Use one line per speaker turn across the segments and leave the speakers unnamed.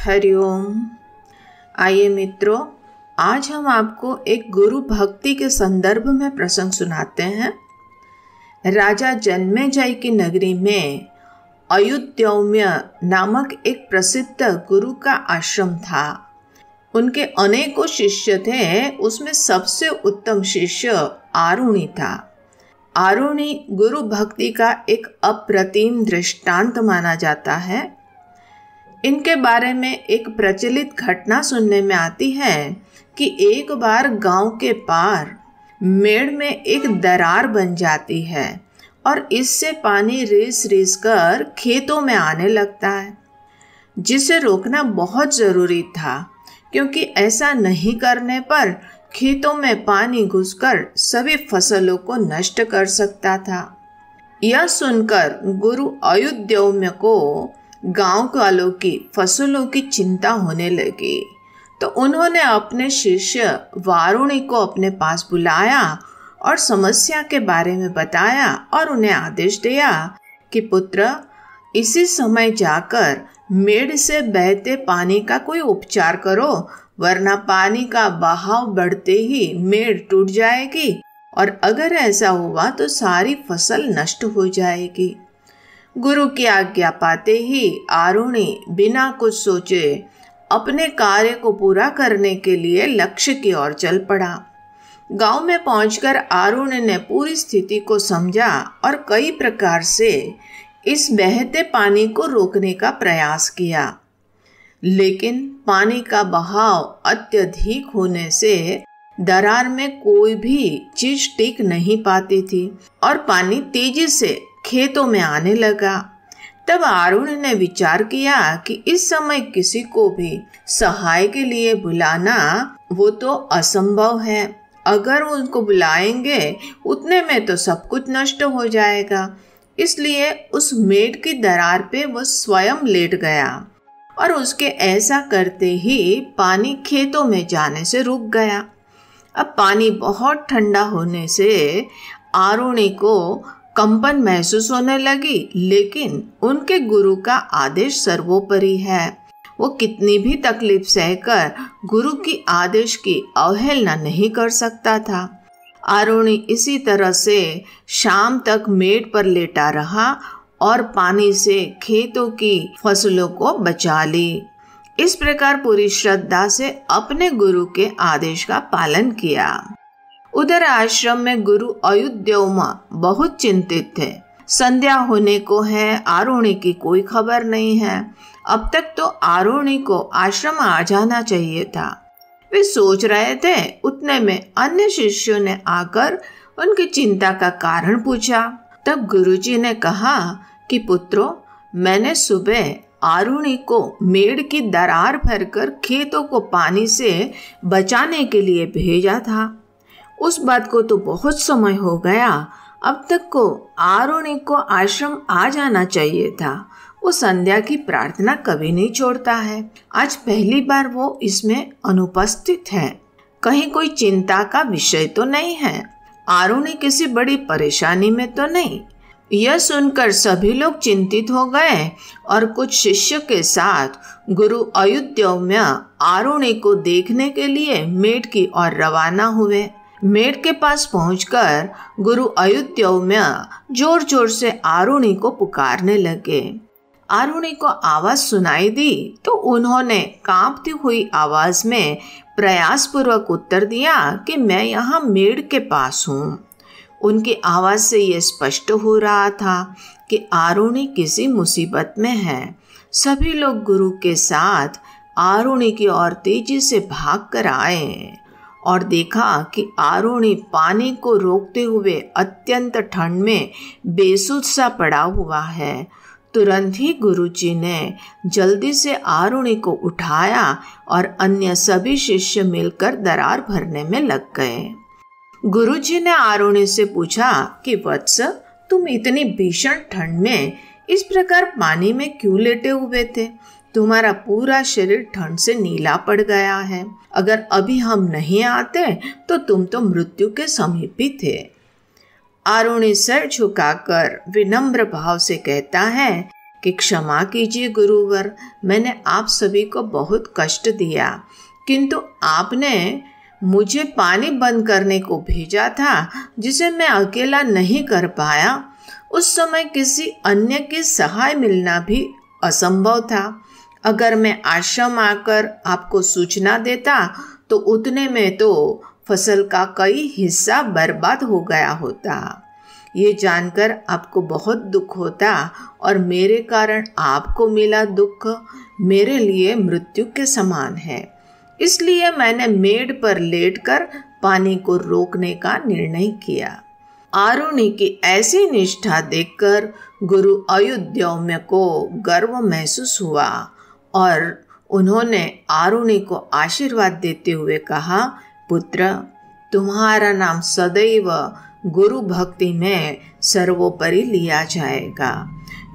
हरिओम। आइए मित्रों, आज हम आपको एक गुरु भक्ति के संदर्भ में प्रसंग सुनाते हैं। राजा जन्मेजय की नगरी में अयुध्यौम्य नामक एक प्रसिद्ध गुरु का आश्रम था। उनके अनेकों शिष्य थे, उसमें सबसे उत्तम शिष्य आरुणि था। आरुणि गुरु भक्ति का एक अप्रतिम दृष्टांत माना जाता है। इनके बारे में एक प्रचलित घटना सुनने में आती है कि एक बार गांव के पार मेड़ में एक दरार बन जाती है और इससे पानी रिस रिस कर खेतों में आने लगता है, जिसे रोकना बहुत ज़रूरी था, क्योंकि ऐसा नहीं करने पर खेतों में पानी घुसकर सभी फसलों को नष्ट कर सकता था। यह सुनकर गुरु अयुध्यौम्य को गांव वालों की फसलों की चिंता होने लगी, तो उन्होंने अपने शिष्य वारुणि को अपने पास बुलाया और समस्या के बारे में बताया और उन्हें आदेश दिया कि पुत्र, इसी समय जाकर मेड़ से बहते पानी का कोई उपचार करो, वरना पानी का बहाव बढ़ते ही मेड़ टूट जाएगी और अगर ऐसा हुआ तो सारी फसल नष्ट हो जाएगी। गुरु की आज्ञा पाते ही आरुणि बिना कुछ सोचे अपने कार्य को पूरा करने के लिए लक्ष्य की ओर चल पड़ा। गांव में पहुंचकर आरुणि ने पूरी स्थिति को समझा और कई प्रकार से इस बहते पानी को रोकने का प्रयास किया, लेकिन पानी का बहाव अत्यधिक होने से दरार में कोई भी चीज टिक नहीं पाती थी और पानी तेजी से खेतों में आने लगा। तब आरुणि ने विचार किया कि इस समय किसी को भी सहाय के लिए बुलाना वो तो असंभव है। अगर उनको बुलाएंगे उतने में तो सब कुछ नष्ट हो जाएगा। इसलिए उस मेड़ की दरार पे वो स्वयं लेट गया और उसके ऐसा करते ही पानी खेतों में जाने से रुक गया। अब पानी बहुत ठंडा होने से आरुणि को कंपन महसूस होने लगी, लेकिन उनके गुरु का आदेश सर्वोपरि है। वो कितनी भी तकलीफ सहकर गुरु की आदेश की अवहेलना नहीं कर सकता था। आरुणि इसी तरह से शाम तक मेड़ पर लेटा रहा और पानी से खेतों की फसलों को बचा ली। इस प्रकार पूरी श्रद्धा से अपने गुरु के आदेश का पालन किया। उधर आश्रम में गुरु अयुध्यौम्य बहुत चिंतित थे। संध्या होने को है, आरुणि की कोई खबर नहीं है। अब तक तो आरुणि को आश्रम आ जाना चाहिए था। वे सोच रहे थे, उतने में अन्य शिष्यों ने आकर उनकी चिंता का कारण पूछा। तब गुरुजी ने कहा कि पुत्रों, मैंने सुबह आरुणि को मेड़ की दरार भरकर खेतों को पानी से बचाने के लिए भेजा था। उस बात को तो बहुत समय हो गया, अब तक को आरुणि को आश्रम आ जाना चाहिए था। वो संध्या की प्रार्थना कभी नहीं छोड़ता है। आज पहली बार वो इसमें अनुपस्थित है। कहीं कोई चिंता का विषय तो नहीं है? आरुणि किसी बड़ी परेशानी में तो नहीं? यह सुनकर सभी लोग चिंतित हो गए और कुछ शिष्य के साथ गुरु अयुध्यौम्य आरुणि को देखने के लिए मेड़ की ओर रवाना हुए। मेड़ के पास पहुंचकर गुरु अयुध्यौम्य जोर जोर से आरुणि को पुकारने लगे। आरुणि को आवाज सुनाई दी तो उन्होंने कांपती हुई आवाज में प्रयासपूर्वक उत्तर दिया कि मैं यहाँ मेड़ के पास हूँ। उनकी आवाज से यह स्पष्ट हो रहा था कि आरुणि किसी मुसीबत में है। सभी लोग गुरु के साथ आरुणि की ओर तेजी से भाग कर आए और देखा कि आरुणि पानी को रोकते हुए अत्यंत ठंड में बेसुध सा पड़ा हुआ है। तुरंत ही गुरुजी ने जल्दी से आरुणि को उठाया और अन्य सभी शिष्य मिलकर दरार भरने में लग गए। गुरुजी ने आरुणि से पूछा कि वत्स, तुम इतनी भीषण ठंड में इस प्रकार पानी में क्यों लेटे हुए थे? तुम्हारा पूरा शरीर ठंड से नीला पड़ गया है। अगर अभी हम नहीं आते तो तुम तो मृत्यु के समीप ही थे। आरुणि सर झुकाकर विनम्र भाव से कहता है कि क्षमा कीजिए गुरुवर, मैंने आप सभी को बहुत कष्ट दिया, किंतु आपने मुझे पानी बंद करने को भेजा था जिसे मैं अकेला नहीं कर पाया। उस समय किसी अन्य की सहाय मिलना भी असंभव था। अगर मैं आश्रम आकर आपको सूचना देता तो उतने में तो फसल का कई हिस्सा बर्बाद हो गया होता। ये जानकर आपको बहुत दुख होता और मेरे कारण आपको मिला दुख मेरे लिए मृत्यु के समान है। इसलिए मैंने मेड़ पर लेटकर पानी को रोकने का निर्णय किया। आरुणि की ऐसी निष्ठा देखकर गुरु अयुध्योम्य को गर्व महसूस हुआ और उन्होंने आरुणि को आशीर्वाद देते हुए कहा, पुत्र, तुम्हारा नाम सदैव गुरु भक्ति में सर्वोपरि लिया जाएगा।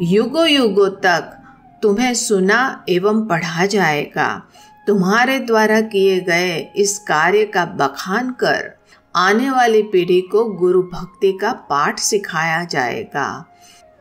युगों युगों तक तुम्हें सुना एवं पढ़ा जाएगा। तुम्हारे द्वारा किए गए इस कार्य का बखान कर आने वाली पीढ़ी को गुरु भक्ति का पाठ सिखाया जाएगा।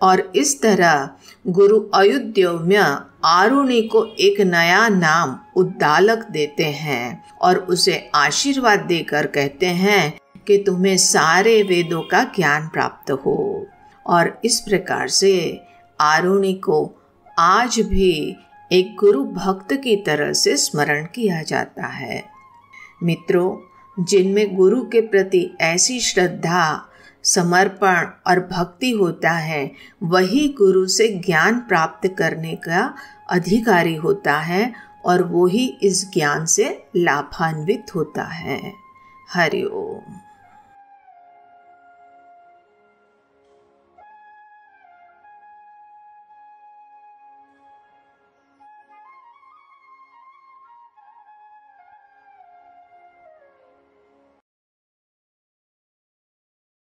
और इस तरह गुरु अयुध्योम्य आरुणि को एक नया नाम उद्दालक देते हैं और उसे आशीर्वाद देकर कहते हैं कि तुम्हें सारे वेदों का ज्ञान प्राप्त हो। और इस प्रकार से आरुणि को आज भी एक गुरु भक्त की तरह से स्मरण किया जाता है। मित्रों, जिनमें गुरु के प्रति ऐसी श्रद्धा, समर्पण और भक्ति होता है, वही गुरु से ज्ञान प्राप्त करने का अधिकारी होता है और वही इस ज्ञान से लाभान्वित होता है। हरि ओम।